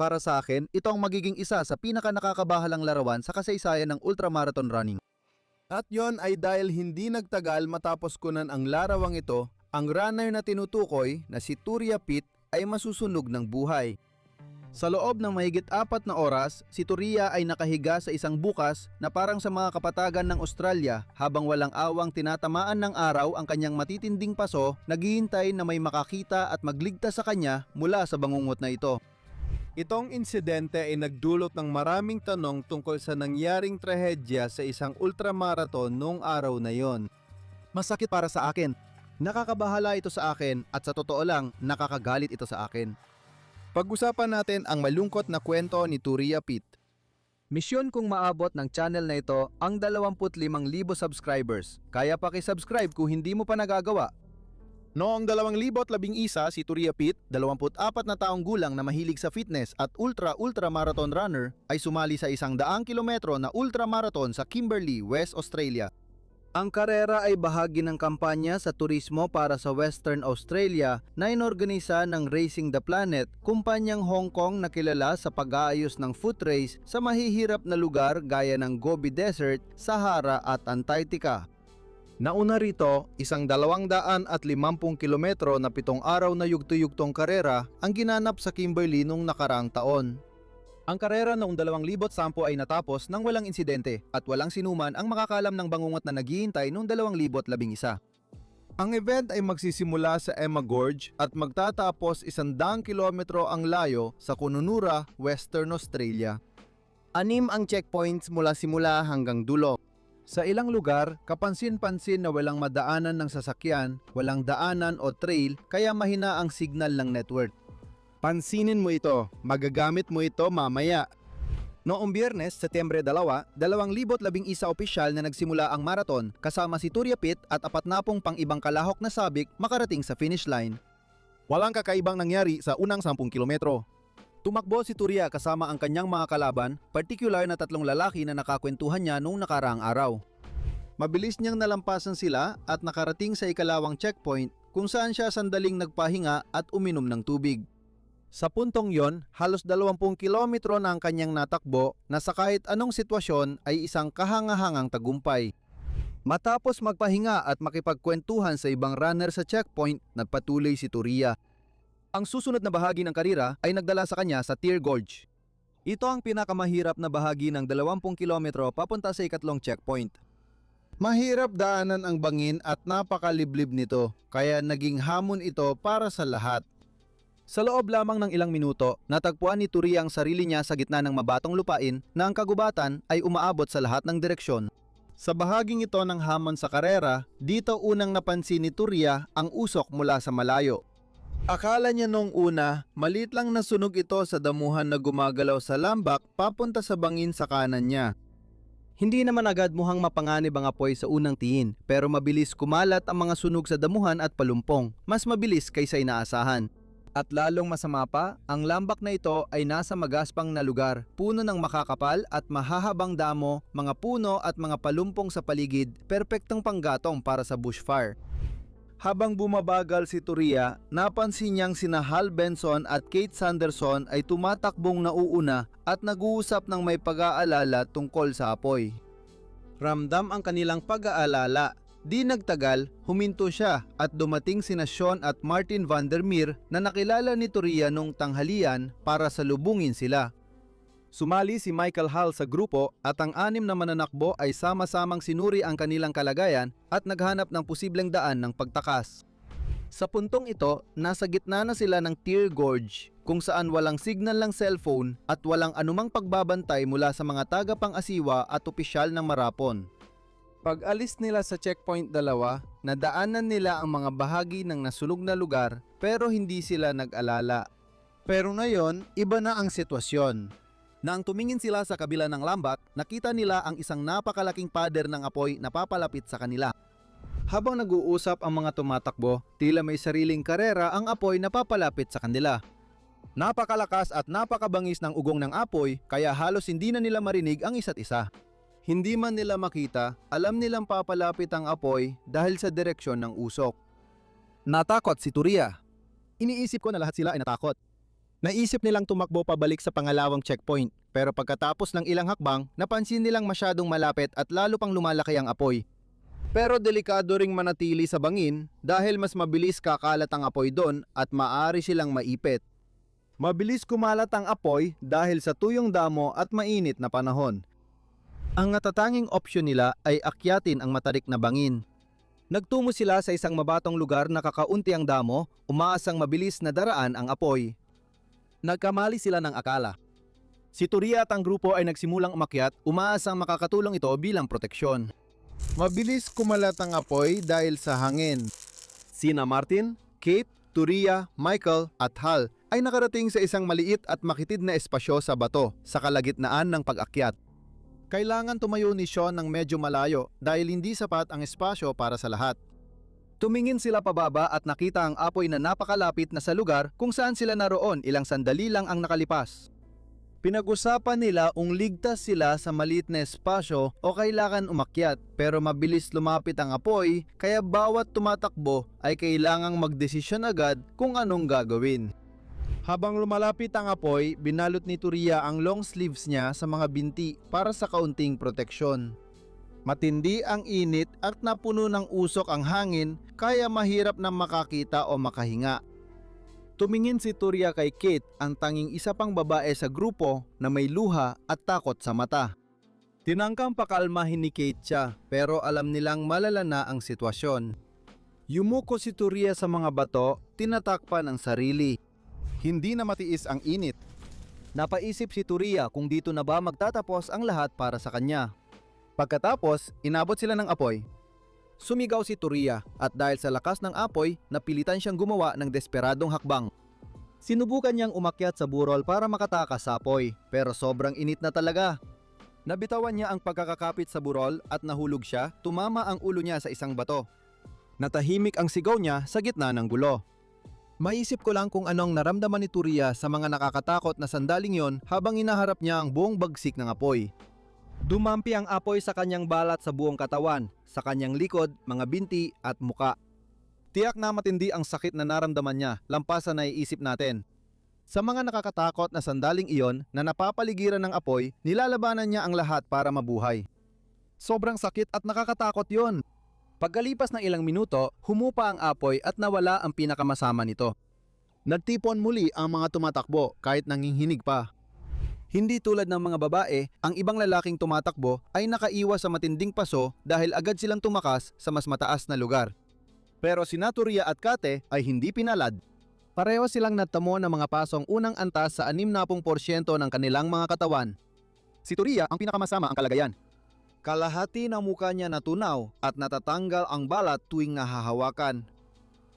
Para sa akin, ito ang magiging isa sa pinaka-nakakabahalang larawan sa kasaysayan ng ultramarathon running. At yon ay dahil hindi nagtagal matapos kunan ang larawang ito, ang runner na tinutukoy na si Turia Pitt ay masusunog ng buhay. Sa loob ng mahigit 4 na oras, si Turia ay nakahiga sa isang bukas na parang sa mga kapatagan ng Australia habang walang awang tinatamaan ng araw ang kanyang matitinding paso, naghihintay na may makakita at magligtas sa kanya mula sa bangungot na ito. Itong insidente ay nagdulot ng maraming tanong tungkol sa nangyaring trahedya sa isang ultramarathon noong araw na yon. Masakit para sa akin. Nakakabahala ito sa akin at sa totoo lang, nakakagalit ito sa akin. Pag-usapan natin ang malungkot na kwento ni Turia Pitt. Misyon kong maabot ng channel na ito ang 25,000 subscribers. Kaya paki-subscribe kung hindi mo pa nagagawa. Noong 2011, si Turia Pitt, 24 na taong gulang na mahilig sa fitness at ultra-marathon runner, ay sumali sa 100 kilometro na ultramarathon sa Kimberley, West Australia. Ang karera ay bahagi ng kampanya sa turismo para sa Western Australia na inorganisa ng Racing the Planet, kumpanyang Hong Kong na kilala sa pag-aayos ng foot race sa mahihirap na lugar gaya ng Gobi Desert, Sahara at Antarctica. Nauna rito, 250 kilometro na 7 araw na yugto-yugtong karera ang ginanap sa Kimberley noong nakaraang taon. Ang karera noong 2010 ay natapos nang walang insidente at walang sinuman ang makakalam ng bangungot na naghihintay noong 2011. Ang event ay magsisimula sa Emma Gorge at magtatapos 100 kilometro ang layo sa Kununurra, Western Australia. 6 ang checkpoints mula simula hanggang dulo. Sa ilang lugar, kapansin-pansin na walang madaanan ng sasakyan, walang daanan o trail kaya mahina ang signal ng network. Pansinin mo ito, magagamit mo ito mamaya. Noong Biyernes, Setyembre 2, 2011 opisyal na nagsimula ang marathon kasama si Turia Pitt at 40 pang ibang kalahok na sabik makarating sa finish line. Walang kakaibang nangyari sa unang 10 kilometro. Tumakbo si Turia kasama ang kanyang mga kalaban, partikular na 3 lalaki na nakakwentuhan niya noong nakaraang araw. Mabilis niyang nalampasan sila at nakarating sa ikalawang checkpoint kung saan siya sandaling nagpahinga at uminom ng tubig. Sa puntong yon, halos 20 kilometro na ang kanyang natakbo na sa kahit anong sitwasyon ay isang kahangahangang tagumpay. Matapos magpahinga at makipagkwentuhan sa ibang runner sa checkpoint, nagpatuloy si Turia. Ang susunod na bahagi ng karera ay nagdala sa kanya sa Tear Gorge. Ito ang pinakamahirap na bahagi ng 20 kilometro papunta sa ikatlong checkpoint. Mahirap daanan ang bangin at napakaliblib nito, kaya naging hamon ito para sa lahat. Sa loob lamang ng ilang minuto, natagpuan ni Turia ang sarili niya sa gitna ng mabatong lupain na ang kagubatan ay umaabot sa lahat ng direksyon. Sa bahaging ito ng hamon sa karera, dito unang napansin ni Turia ang usok mula sa malayo. Akala niya noong una, maliit lang na sunog ito sa damuhan na gumagalaw sa lambak papunta sa bangin sa kanan niya. Hindi naman agad mukhang mapanganib ang apoy sa unang tingin, pero mabilis kumalat ang mga sunog sa damuhan at palumpong, mas mabilis kaysa inaasahan. At lalong masama pa, ang lambak na ito ay nasa magaspang na lugar, puno ng makakapal at mahahabang damo, mga puno at mga palumpong sa paligid, perpektong panggatong para sa bushfire. Habang bumabagal si Turia, napansin niyang sina Hal Benson at Kate Sanderson ay tumatakbong nauuna at nag-uusap ng may pag-aalala tungkol sa apoy. Ramdam ang kanilang pag-aalala. Di nagtagal, huminto siya at dumating sina Sean at Martin van der Meer na nakilala ni Turia nung tanghalian para salubungin sila. Sumali si Michael Hall sa grupo at ang 6 na mananakbo ay sama-samang sinuri ang kanilang kalagayan at naghanap ng posibleng daan ng pagtakas. Sa puntong ito, nasa gitna na sila ng Tear Gorge kung saan walang signal ng cellphone at walang anumang pagbabantay mula sa mga tagapang-asiwa at opisyal ng Marapon. Pag-alis nila sa checkpoint 2, nadaanan nila ang mga bahagi ng nasunog na lugar pero hindi sila nag-alala. Pero ngayon, iba na ang sitwasyon. Nang tumingin sila sa kabila ng lambak, nakita nila ang isang napakalaking pader ng apoy na papalapit sa kanila. Habang nag-uusap ang mga tumatakbo, tila may sariling karera ang apoy na papalapit sa kanila. Napakalakas at napakabangis ng ugong ng apoy kaya halos hindi na nila marinig ang isa't isa. Hindi man nila makita, alam nilang papalapit ang apoy dahil sa direksyon ng usok. Natakot si Turia. Iniisip ko na lahat sila ay natakot. Naisip nilang tumakbo pabalik sa pangalawang checkpoint, pero pagkatapos ng ilang hakbang, napansin nilang masyadong malapit at lalo pang lumalaki ang apoy. Pero delikado ring manatili sa bangin dahil mas mabilis kakalat ang apoy doon at maaari silang maipit. Mabilis kumalat ang apoy dahil sa tuyong damo at mainit na panahon. Ang natatanging opsyon nila ay akyatin ang matarik na bangin. Nagtungo sila sa isang mabatong lugar na kakaunti ang damo, umaasang mabilis na daraan ang apoy. Nagkamali sila ng akala. Si Turia at ang grupo ay nagsimulang umakyat, umaasang makakatulong ito bilang proteksyon. Mabilis kumalat ang apoy dahil sa hangin. Sina Martin, Kate, Turia, Michael at Hal ay nakarating sa isang maliit at makitid na espasyo sa bato sa kalagitnaan ng pag-akyat. Kailangan tumayo ni Sean ng medyo malayo dahil hindi sapat ang espasyo para sa lahat. Tumingin sila pababa at nakita ang apoy na napakalapit na sa lugar kung saan sila naroon ilang sandali lang ang nakalipas. Pinag-usapan nila kung ligtas sila sa maliit na espasyo o kailangan umakyat pero mabilis lumapit ang apoy kaya bawat tumatakbo ay kailangang magdesisyon agad kung anong gagawin. Habang lumalapit ang apoy, binalot ni Turia ang long sleeves niya sa mga binti para sa kaunting proteksyon. Matindi ang init at napuno ng usok ang hangin kaya mahirap na makakita o makahinga. Tumingin si Turia kay Kate, ang tanging isa pang babae sa grupo na may luha at takot sa mata. Tinangkang pakalmahin ni Kate siya pero alam nilang malala na ang sitwasyon. Yumuko si Turia sa mga bato, tinatakpan ang sarili. Hindi na matiis ang init. Napaisip si Turia kung dito na ba magtatapos ang lahat para sa kanya. Pagkatapos, inabot sila ng apoy. Sumigaw si Turia at dahil sa lakas ng apoy, napilitan siyang gumawa ng desperadong hakbang. Sinubukan niyang umakyat sa burol para makatakas sa apoy, pero sobrang init na talaga. Nabitawan niya ang pagkakakapit sa burol at nahulog siya, tumama ang ulo niya sa isang bato. Natahimik ang sigaw niya sa gitna ng gulo. Maisip ko lang kung anong naramdaman ni Turia sa mga nakakatakot na sandaling yon habang inaharap niya ang buong bagsik ng apoy. Dumampi ang apoy sa kanyang balat sa buong katawan, sa kanyang likod, mga binti at muka. Tiyak na matindi ang sakit na naramdaman niya, lampasan na iisip natin. Sa mga nakakatakot na sandaling iyon na napapaligiran ng apoy, nilalabanan niya ang lahat para mabuhay. Sobrang sakit at nakakatakot yon. Pagkalipas ng ilang minuto, humupa ang apoy at nawala ang pinakamasama nito. Nagtipon muli ang mga tumatakbo kahit nanginginig pa. Hindi tulad ng mga babae, ang ibang lalaking tumatakbo ay nakaiwas sa matinding paso dahil agad silang tumakas sa mas mataas na lugar. Pero sina Turia at Kate ay hindi pinalad. Pareho silang natamo ng mga pasong unang antas sa 60% ng kanilang mga katawan. Si Turia ang pinakamasama ang kalagayan. Kalahati ng mukha niya natunaw at natatanggal ang balat tuwing nahahawakan.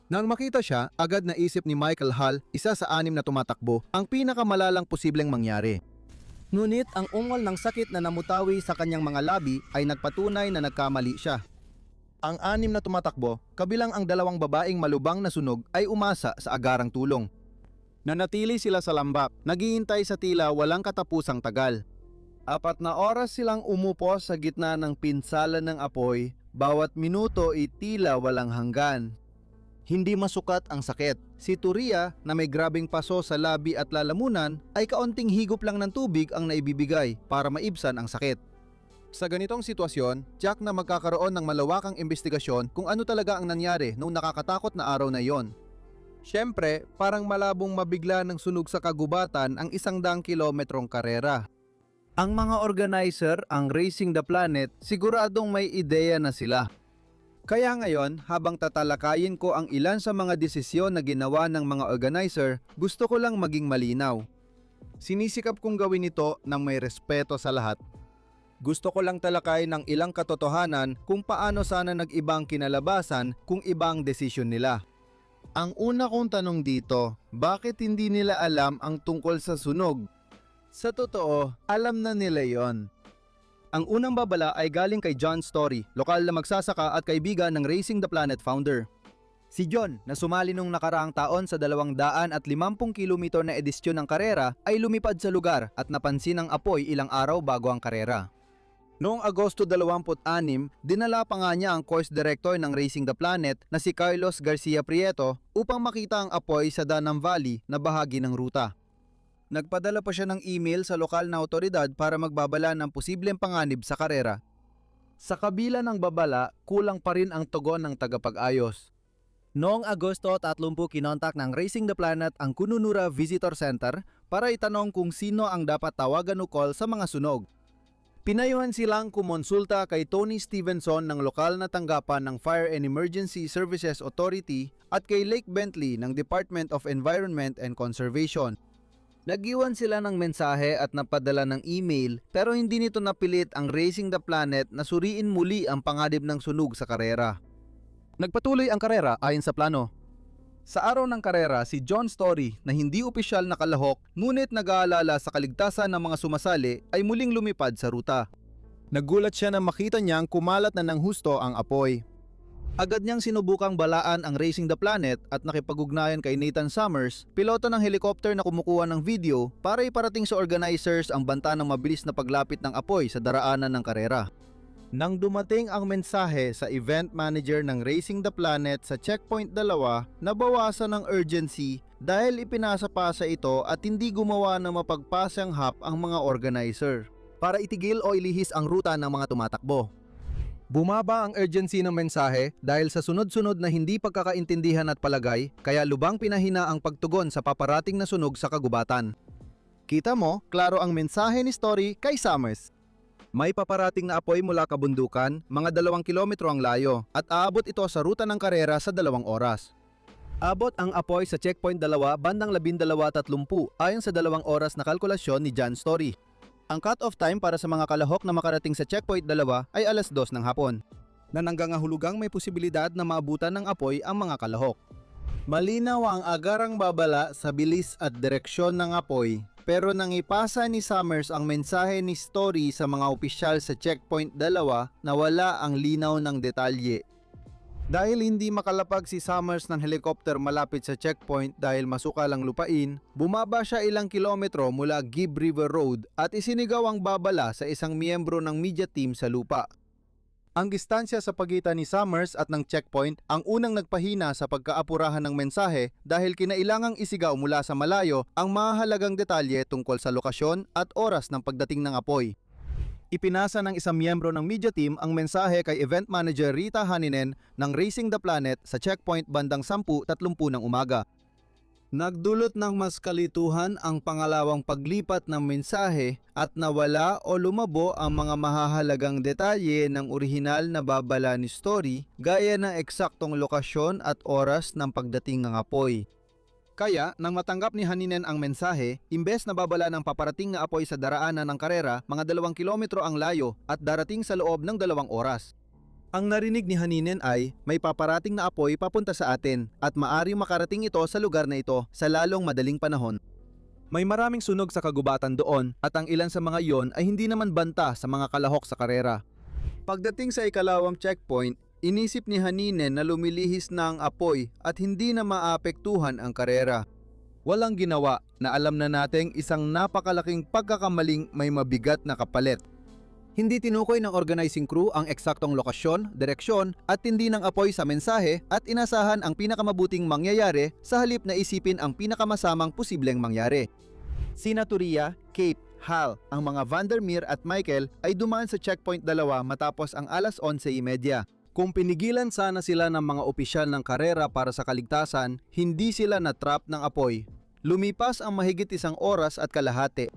Nang makita siya, agad naisip ni Michael Hall, isa sa 6 na tumatakbo, ang pinakamalalang posibleng mangyari. Ngunit ang ungol ng sakit na namutawi sa kanyang mga labi ay nagpatunay na nagkamali siya. Ang 6 na tumatakbo, kabilang ang 2 babaeng malubang na sunog ay umasa sa agarang tulong. Nanatili sila sa lambak, naghihintay sa tila walang katapusang tagal. 4 na oras silang umupo sa gitna ng pinsalan ng apoy, bawat minuto ay tila walang hanggan. Hindi masukat ang sakit. Si Turia na may grabing paso sa labi at lalamunan ay kaunting higop lang ng tubig ang naibibigay para maibsan ang sakit. Sa ganitong sitwasyon, tiyak na magkakaroon ng malawakang investigasyon kung ano talaga ang nangyari noong nakakatakot na araw na iyon. Siyempre, parang malabong mabigla ng sunog sa kagubatan ang 100 kilometrong karera. Ang mga organizer, ang Racing the Planet, siguradong may ideya na sila. Kaya ngayon, habang tatalakayin ko ang ilan sa mga desisyon na ginawa ng mga organizer, gusto ko lang maging malinaw. Sinisikap kong gawin ito ng may respeto sa lahat. Gusto ko lang talakay ng ilang katotohanan kung paano sana nag-ibang kinalabasan kung ibang desisyon nila. Ang una kong tanong dito, bakit hindi nila alam ang tungkol sa sunog? Sa totoo, alam na nila yon. Ang unang babala ay galing kay John Story, lokal na magsasaka at kaibigan ng Racing the Planet founder. Si John, na sumali nung nakaraang taon sa 250 kilometro na edisyon ng karera, ay lumipad sa lugar at napansin ang apoy ilang araw bago ang karera. Noong Agosto 26, dinala pa nga niya ang course director ng Racing the Planet na si Carlos Garcia Prieto upang makita ang apoy sa Danam Valley na bahagi ng ruta. Nagpadala pa siya ng email sa lokal na otoridad para magbabala ng posibleng panganib sa karera. Sa kabila ng babala, kulang pa rin ang tugon ng tagapag-ayos. Noong Agosto 30 kinontak ng Racing the Planet ang Kununura Visitor Center para itanong kung sino ang dapat tawagan o call sa mga sunog. Pinayuhan silang kumonsulta kay Tony Stevenson ng lokal na tanggapan ng Fire and Emergency Services Authority at kay Lake Bentley ng Department of Environment and Conservation. Nag-iwan sila ng mensahe at napadala ng email pero hindi nito napilit ang Racing the Planet na suriin muli ang panganib ng sunog sa karera. Nagpatuloy ang karera ayon sa plano. Sa araw ng karera, si John Story na hindi opisyal na kalahok ngunit nag-aalala sa kaligtasan ng mga sumasali ay muling lumipad sa ruta. Nagulat siya na makita niyang kumalat na ng husto ang apoy. Agad niyang sinubukang balaan ang Racing the Planet at nakipag-ugnayan kay Nathan Summers, piloto ng helicopter na kumukuha ng video para iparating sa organizers ang banta ng mabilis na paglapit ng apoy sa daraanan ng karera. Nang dumating ang mensahe sa event manager ng Racing the Planet sa Checkpoint 2, nabawasan ng urgency dahil ipinasa-pasa ito at hindi gumawa ng mapagpasang hap ang mga organizer para itigil o ilihis ang ruta ng mga tumatakbo. Bumaba ang urgency ng mensahe dahil sa sunod-sunod na hindi pagkakaintindihan at palagay, kaya lubang pinahina ang pagtugon sa paparating na sunog sa kagubatan. Kita mo, klaro ang mensahe ni Story kay Summers. May paparating na apoy mula kabundukan, mga 2 kilometro ang layo, at aabot ito sa ruta ng karera sa 2 oras. Abot ang apoy sa Checkpoint 2 bandang 12:30 ayon sa 2 oras na kalkulasyon ni John Story. Ang cut-off time para sa mga kalahok na makarating sa Checkpoint 2 ay alas 2 ng hapon, na nanggangahulugang may posibilidad na maabutan ng apoy ang mga kalahok. Malinaw ang agarang babala sa bilis at direksyon ng apoy, pero nang ipasa ni Summers ang mensahe ni Story sa mga opisyal sa Checkpoint 2, nawala ang linaw ng detalye. Dahil hindi makalapag si Summers ng helicopter malapit sa checkpoint dahil masukal ang lupain, bumaba siya ilang kilometro mula Gibb River Road at isinigaw ang babala sa isang miyembro ng media team sa lupa. Ang distansya sa pagitan ni Summers at ng checkpoint ang unang nagpahina sa pagkaapurahan ng mensahe dahil kinailangang isigaw mula sa malayo ang mahalagang detalye tungkol sa lokasyon at oras ng pagdating ng apoy. Ipinasa ng isang miyembro ng media team ang mensahe kay event manager Rita Haninen ng Racing the Planet sa checkpoint bandang 10:30 ng umaga. Nagdulot ng mas kalituhan ang pangalawang paglipat ng mensahe at nawala o lumabo ang mga mahahalagang detalye ng orihinal na babala ni Story gaya ng eksaktong lokasyon at oras ng pagdating ng apoy. Kaya, nang matanggap ni Haninen ang mensahe, imbes na babala ng paparating na apoy sa daraanan ng karera, mga 2 kilometro ang layo at darating sa loob ng 2 oras. Ang narinig ni Haninen ay, may paparating na apoy papunta sa atin at maaring makarating ito sa lugar na ito sa lalong madaling panahon. May maraming sunog sa kagubatan doon at ang ilan sa mga iyon ay hindi naman banta sa mga kalahok sa karera. Pagdating sa ikalawang checkpoint, inisip ni Haninen na lumilihis na ang apoy at hindi na maapektuhan ang karera. Walang ginawa na alam na nating isang napakalaking pagkakamaling may mabigat na kapalit. Hindi tinukoy ng organizing crew ang eksaktong lokasyon, direksyon at tindi ng apoy sa mensahe at inasahan ang pinakamabuting mangyayari sa halip na isipin ang pinakamasamang posibleng mangyari. Sina Turia, Kate, Hal, ang mga Vandermeer at Michael ay dumaan sa checkpoint 2 matapos ang alas 11:30. Kung pinigilan sana sila ng mga opisyal ng karera para sa kaligtasan, hindi sila na-trap ng apoy. Lumipas ang mahigit 1 oras at kalahati.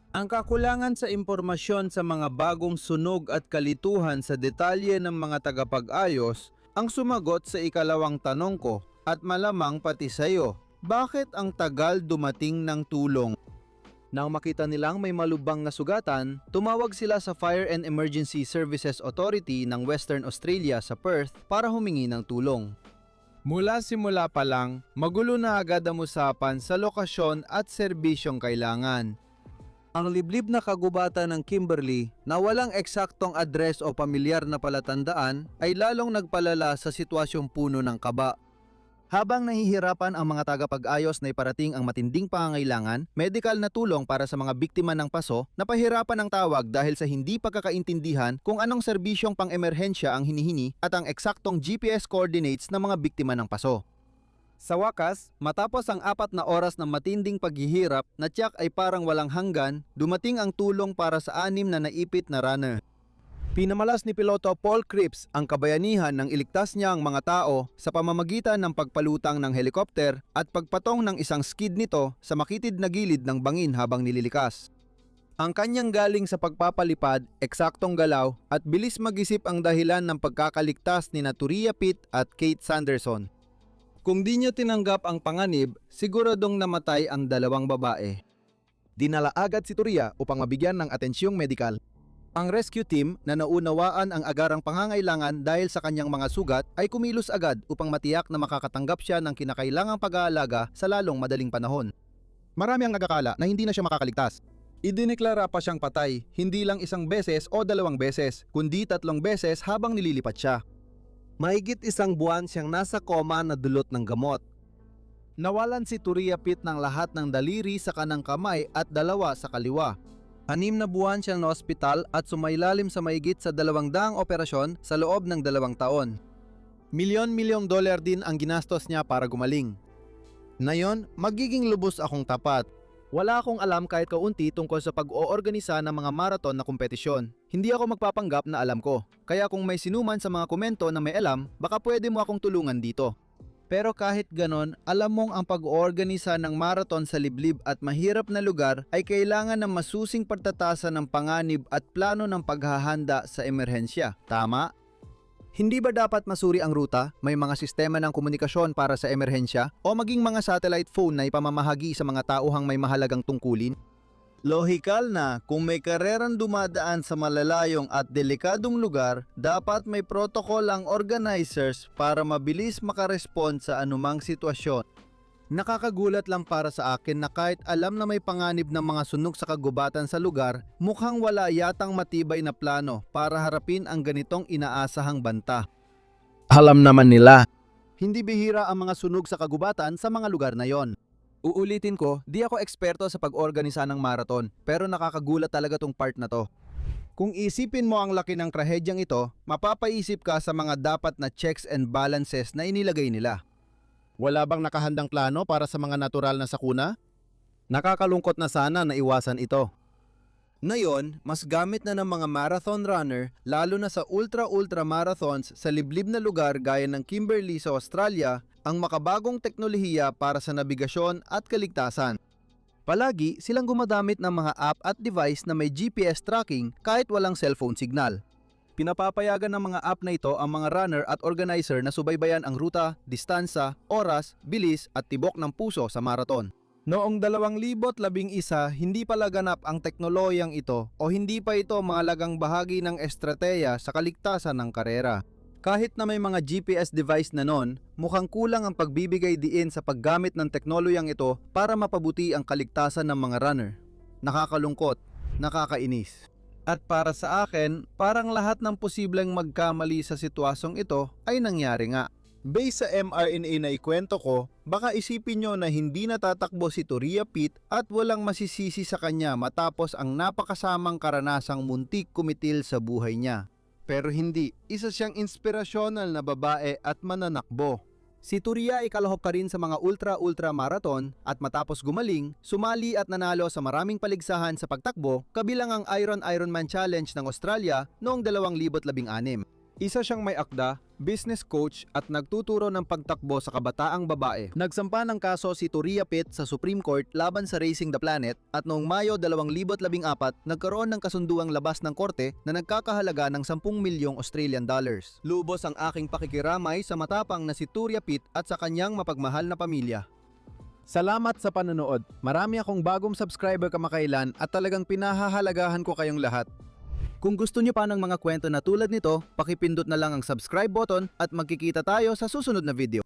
Ang kakulangan sa impormasyon sa mga bagong sunog at kalituhan sa detalye ng mga tagapag-ayos ang sumagot sa ikalawang tanong ko at malamang pati sa iyo. Bakit ang tagal dumating ng tulong? Nang makita nilang may malubang na sugatan, tumawag sila sa Fire and Emergency Services Authority ng Western Australia sa Perth para humingi ng tulong. Mula simula pa lang, magulo na agad ang usapan sa lokasyon at serbisyong kailangan. Ang liblib na kagubatan ng Kimberley na walang eksaktong address o pamilyar na palatandaan ay lalong nagpalala sa sitwasyong puno ng kaba. Habang nahihirapan ang mga tagapag-ayos na iparating ang matinding pangangailangan, medikal na tulong para sa mga biktima ng paso, napahirapan ang tawag dahil sa hindi pagkakaintindihan kung anong serbisyong pang-emerhensya ang hinihingi at ang eksaktong GPS coordinates ng mga biktima ng paso. Sa wakas, matapos ang 4 na oras ng matinding paghihirap na tiyak ay parang walang hanggan, dumating ang tulong para sa 6 na naipit na runner. Pinamalas ni Piloto Paul Cripps ang kabayanihan nang iligtas niya ang mga tao sa pamamagitan ng pagpalutang ng helikopter at pagpatong ng isang skid nito sa makitid na gilid ng bangin habang nililikas. Ang kanyang galing sa pagpapalipad, eksaktong galaw at bilis mag-isip ang dahilan ng pagkakaligtas ni Turia Pitt at Kate Sanderson. Kung di niya tinanggap ang panganib, siguradong namatay ang dalawang babae. Dinala agad si Turia upang mabigyan ng atensyong medikal. Ang rescue team na naunawaan ang agarang pangangailangan dahil sa kanyang mga sugat ay kumilos agad upang matiyak na makakatanggap siya ng kinakailangang pag-aalaga sa lalong madaling panahon. Marami ang nagakala na hindi na siya makakaligtas. Idineklara pa siyang patay, hindi lang 1 beses o 2 beses, kundi 3 beses habang nililipat siya. Mahigit 1 buwan siyang nasa koma na dulot ng gamot. Nawalan si Turia Pitt ng lahat ng daliri sa kanang kamay at 2 sa kaliwa. 6 na buwan siyang na ospital at sumailalim sa mahigit sa 200 operasyon sa loob ng 2 taon. Milyon-milyong dolyar din ang ginastos niya para gumaling. Ngayon, magiging lubos akong tapat. Wala akong alam kahit kaunti tungkol sa pag-oorganisa ng mga marathon na kompetisyon. Hindi ako magpapanggap na alam ko. Kaya kung may sinuman sa mga komento na may alam, baka pwede mo akong tulungan dito. Pero kahit ganon, alam mong ang pag-oorganisa ng marathon sa liblib at mahirap na lugar ay kailangan ng masusing pagtatasa ng panganib at plano ng paghahanda sa emerhensya. Tama? Hindi ba dapat masuri ang ruta, may mga sistema ng komunikasyon para sa emerhensya, o maging mga satellite phone na ipamamahagi sa mga tauhang may mahalagang tungkulin? Lohikal na, kung may karerang dumadaan sa malalayong at delikadong lugar, dapat may protocol ang organizers para mabilis makarespond sa anumang sitwasyon. Nakakagulat lang para sa akin na kahit alam na may panganib ng mga sunog sa kagubatan sa lugar, mukhang wala yatang matibay na plano para harapin ang ganitong inaasahang banta. Alam naman nila, hindi bihira ang mga sunog sa kagubatan sa mga lugar na yon. Uulitin ko, di ako eksperto sa pag-organisa ng marathon, pero nakakagulat talaga tong part na to. Kung isipin mo ang laki ng trahedyang ito, mapapaisip ka sa mga dapat na checks and balances na inilagay nila. Wala bang nakahandang plano para sa mga natural na sakuna? Nakakalungkot na sana na iwasan ito. Ngayon, mas gamit na ng mga marathon runner, lalo na sa ultra marathons sa liblib na lugar gaya ng Kimberley sa Australia, ang makabagong teknolohiya para sa nabigasyon at kaligtasan. Palagi silang gumagamit ng mga app at device na may GPS tracking kahit walang cellphone signal. Pinapapayagan ng mga app na ito ang mga runner at organizer na subaybayan ang ruta, distansa, oras, bilis at tibok ng puso sa marathon. Noong 2011, hindi pa laganap ang teknolohiyang ito o hindi pa ito mahalagang bahagi ng estratehiya sa kaligtasan ng karera. Kahit na may mga GPS device na noon, mukhang kulang ang pagbibigay diin sa paggamit ng teknolohiyang ito para mapabuti ang kaligtasan ng mga runner. Nakakalungkot, nakakainis. At para sa akin, parang lahat ng posibleng magkamali sa sitwasyong ito ay nangyari nga. Based sa mRNA na ikwento ko, baka isipin nyo na hindi natatakbo si Turia Pitt at walang masisisi sa kanya matapos ang napakasamang karanasang muntik kumitil sa buhay niya. Pero hindi, isa siyang inspirasyonal na babae at mananakbo. Si Turia ay kalahok ka rin sa mga ultra marathon at matapos gumaling, sumali at nanalo sa maraming paligsahan sa pagtakbo kabilang ang Ironman Challenge ng Australia noong 2016. Isa siyang may akda, business coach at nagtuturo ng pagtakbo sa kabataang babae. Nagsampa ng kaso si Turia Pitt sa Supreme Court laban sa Racing the Planet at noong Mayo 2014 nagkaroon ng kasunduang labas ng korte na nagkakahalaga ng 10 milyong Australian dollars. Lubos ang aking pakikiramay sa matapang na si Turia Pitt at sa kanyang mapagmahal na pamilya. Salamat sa panonood. Marami akong bagong subscriber kamakailan at talagang pinahahalagahan ko kayong lahat. Kung gusto niyo pa ng mga kwento na tulad nito, pakipindot na lang ang subscribe button at magkikita tayo sa susunod na video.